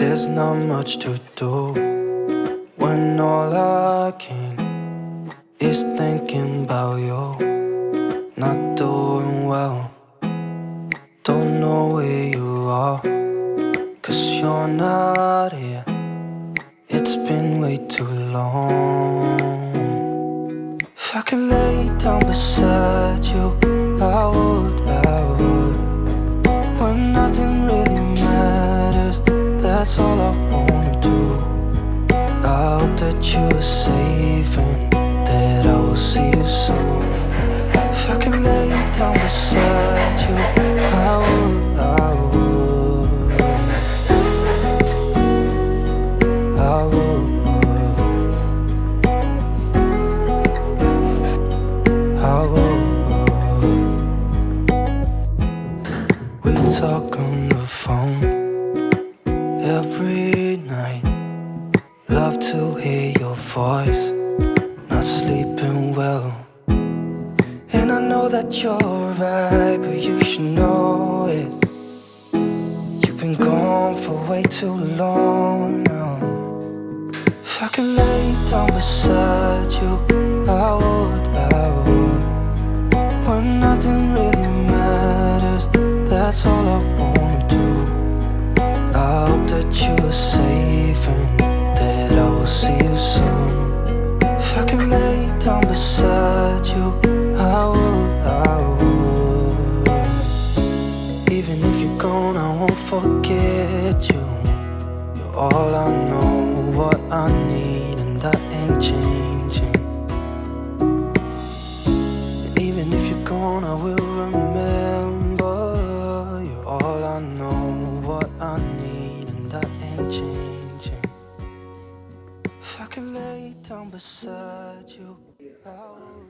There's not much to do when all I can is thinking about you. Not doing well, don't know where you are, 'cause you're not here. It's been way too long. If I could lay down beside you, I would. When nothing really matters, that's all I wanna do. I hope that you are safe and that I will see you soon. If I could lay down beside you, I would. We talk on the phone every night. Love to hear your voice. Not sleeping well, and I know that you're right, but you should know it. You've been gone for way too long now. If I could lay down beside you, I would. When nothing really matters, that's all I wanna do. I hope that you are safe and that I will see you soon. If I could lay down beside you, I would. Even if you're gone, I won't forget you. You're all I know, what I need, and that ain't changing. And even if you're gone, I will remember. You're all I know, what I need, and that ain't changing. If I could lay down beside you, I would.